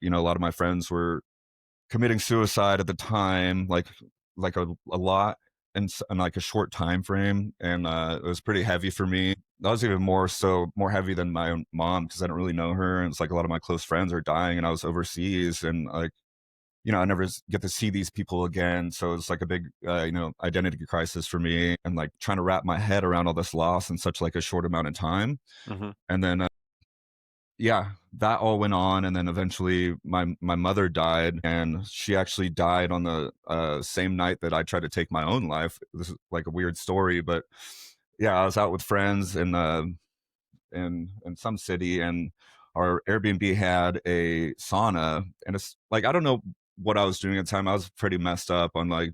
a lot of my friends were committing suicide at the time, like a lot in like a short time frame, and it was pretty heavy for me. That was even more heavy than my own mom because I don't really know her, and it's like a lot of my close friends are dying, and I was overseas, and like I never get to see these people again. So it's like a big, identity crisis for me, and like trying to wrap my head around all this loss in such like a short amount of time. Mhm. And then, yeah, that all went on, and then eventually my mother died, and she actually died on the same night that I tried to take my own life. This is like a weird story, but yeah, I was out with friends in some city, and our Airbnb had a sauna, and it's like I don't know what I was doing at the time. I was pretty messed up on like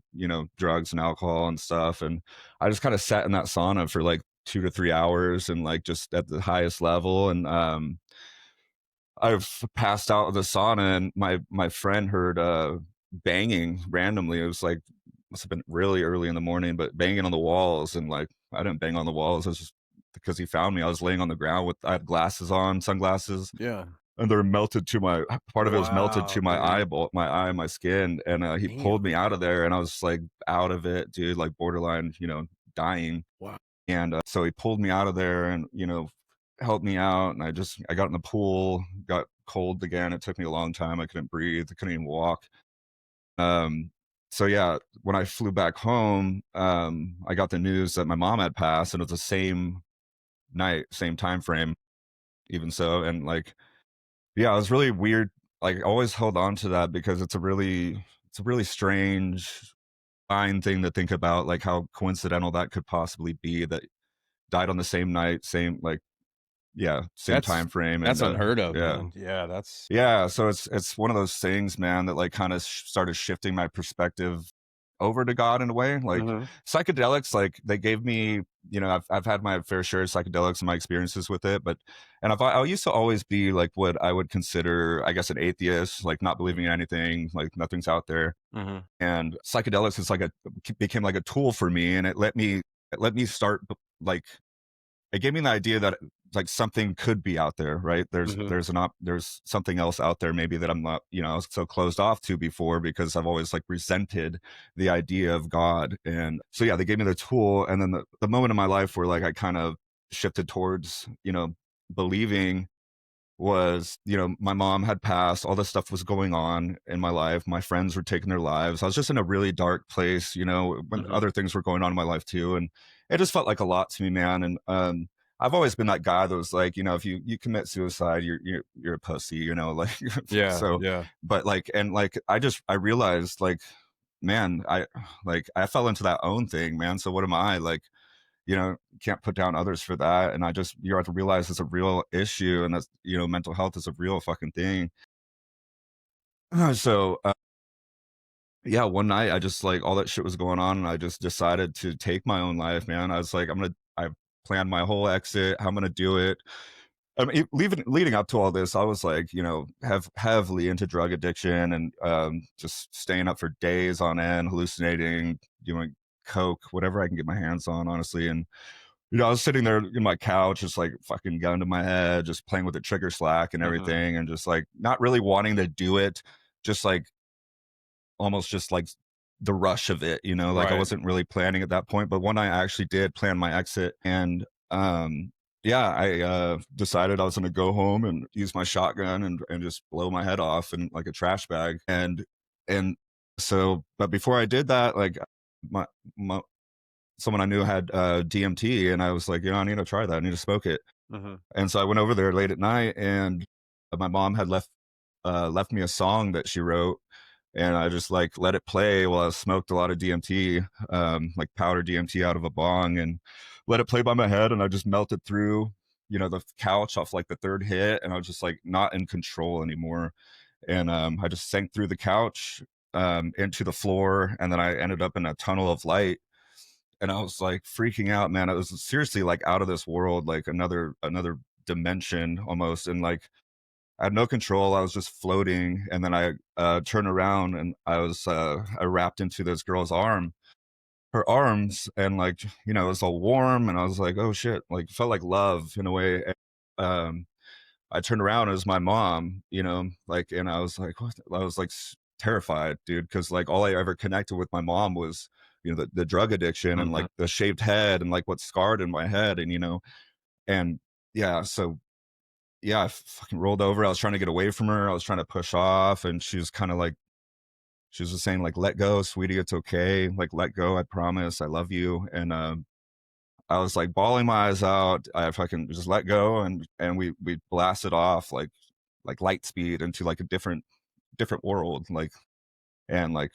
drugs and alcohol and stuff, and I just kind of sat in that sauna for like 2 to 3 hours and like just at the highest level, and I've passed out of the sauna, and my friend heard banging randomly. It was like must have been really early in the morning, but banging on the walls, and like I didn't bang on the walls. It was just because he found me. I was laying on the ground with I had glasses on, sunglasses, Yeah. and they're melted to my part of it was melted Wow, to my dude. eyeball, my eye, my skin, and he pulled Damn. me out of there, and I was like out of it, dude, like borderline, dying. Wow. And so he pulled me out of there, and helped me out, and I got in the pool, got cold again. It took me a long time. I couldn't breathe. I couldn't even walk. Um, so yeah, when I flew back home, I got the news that my mom had passed, and it was the same night, same time frame. Even so, and like, yeah, it was really weird. Like, I always held on to that because it's a really strange, fine thing to think about, like how coincidental that could possibly be. That died on the same night, same like, yeah, same That's time frame, that's and unheard of, yeah. man. Yeah, that's Yeah, so it's one of those things, man, that like kind of started shifting my perspective over to God in a way. Like Mhm. psychedelics, like they gave me, I've had my fair share of psychedelics and my experiences with it, but and I used to always be like what I would consider, I guess, an atheist, like not believing in anything, like nothing's out there. Mhm. And psychedelics is like became like a tool for me, and it let me start like it gave me the idea that like something could be out there, right? There's Mhm. there's there's something else out there maybe that I'm not, so closed off to before, because I've always like resented the idea of God. And so yeah, they gave me the tool, and then the moment in my life where like I kind of shifted towards, believing was, my mom had passed, all this stuff was going on in my life, my friends were taking their lives, I was just in a really dark place, when Mhm. other things were going on in my life too, and it just felt like a lot to me, man. And I've always been that guy that was like, if you commit suicide, you're a pussy, like Yeah, so. yeah. But like, and like I realized like, man, I fell into that own thing, man. So what am I like, can't put down others for that. And you have to realize it's a real issue, and that's, mental health is a real fucking thing. So, yeah, one night I just like all that shit was going on, and I just decided to take my own life, man. I was like, I planned my whole exit, how I'm going to do it. I mean, leading up to all this, I was like, have heavily into drug addiction, and just staying up for days on end, hallucinating, doing coke, whatever I can get my hands on, honestly. And I was sitting there in my couch, just like fucking gun to my head, just playing with the trigger slack and Mhm. everything, and just like not really wanting to do it, just like almost just like the rush of it, like I Right. wasn't really planning at that point. But when I actually did plan my exit, and yeah, I decided I was going to go home and use my shotgun and just blow my head off in like a trash bag. And so, but before I did that, like my, my someone I knew had DMT, and I was like, I need to try that. I need to smoke it. Mhm. And so I went over there late at night, and my mom had left me a song that she wrote, and I just like let it play while I smoked a lot of DMT, like powder DMT out of a bong, and let it play by my head, and I just melted through, the couch off like the third hit, and I was just like not in control anymore, and I just sank through the couch into the floor, and then I ended up in a tunnel of light, and I was like freaking out, man. It was seriously like out of this world, like another dimension almost, and like I had no control. I was just floating, and then I turned around, and I wrapped into this girl's her arms, and like it was all warm, and I was like, oh shit, like felt like love in a way. Um, I turned around, it was my mom, you know, like, and I was like, what? I was like terrified, dude, because like all I ever connected with my mom was, you know, the drug addiction and Mhm. like the shaved head and like what's scarred in my head, and you know, and yeah, so yeah, I fucking rolled over. I was trying to get away from her. I was trying to push off, and she was kind of like, she was just saying like, "Let go, sweetie. It's okay. Like, let go. I promise. I love you." And I was like bawling my eyes out. I fucking just let go, and we blasted off like light speed into like a different world. Like, and like,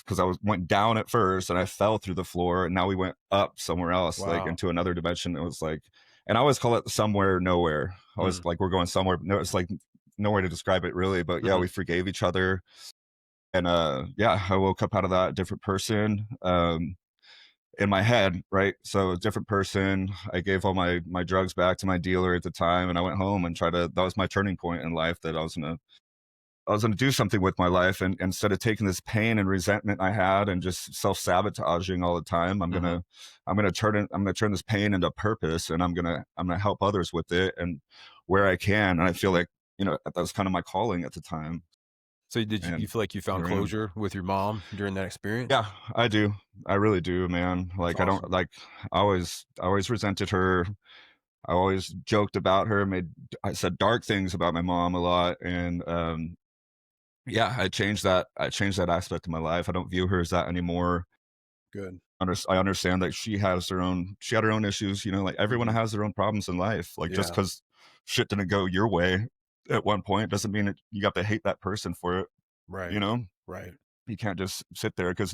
because I was went down at first and I fell through the floor, and now we went up somewhere else, like Wow. into another dimension. It was like, and I always call it somewhere nowhere. I was Mm. like, we're going somewhere. No, it's like nowhere to describe it really, but yeah, Mhm. we forgave each other. And yeah, I woke up out of that a different person. In my head, right? So a different person. I gave all my drugs back to my dealer at the time, and I went home and tried to. That was my turning point in life. That I was gonna do something with my life, and instead of taking this pain and resentment I had and just self sabotaging all the time, Mhm. I'm gonna turn this pain into purpose, and I'm gonna help others with it, and where I can. And I feel like, you know, that was kind of my calling at the time, So did you and feel like you found here I am. closure with your mom during that experience? Yeah, I do. I really do, man. That's Like I don't awesome. like. I always resented her. I always joked about her. I said dark things about my mom a lot, and yeah, I changed that aspect of my life. I don't view her as that anymore. Good. I understand that she had her own issues. You know, like everyone Mhm. has their own problems in life. Like just Yeah. because shit didn't go your way at one point doesn't mean you got to hate that person for it. You Right. know, Right. you can't just sit there because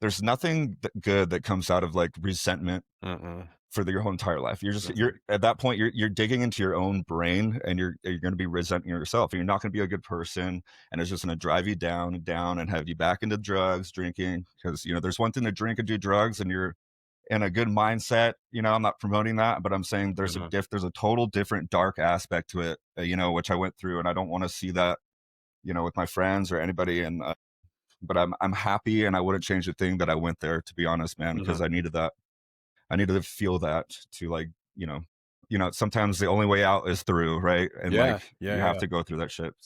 there's nothing good that comes out of like resentment Mm-mm. for your whole entire life. You're Mhm. at that point, you're digging into your own brain, and you're going to be resenting yourself, and you're not going to be a good person, and it's just going to drive you down and down and have you back into drugs, drinking. Because you know, there's one thing to drink and do drugs, and you're in a good mindset. You know, I'm not promoting that, but I'm saying Mhm. there's a total different dark aspect to it. You know, which I went through, and I don't want to see that. You know, with my friends or anybody, and but I'm happy, and I wouldn't change a thing that I went there, to be honest, man, because Mhm. I needed that. I needed to feel that to like, you know, sometimes the only way out is through, right? And Yeah. like Yeah, you have yeah. to go through that shit. So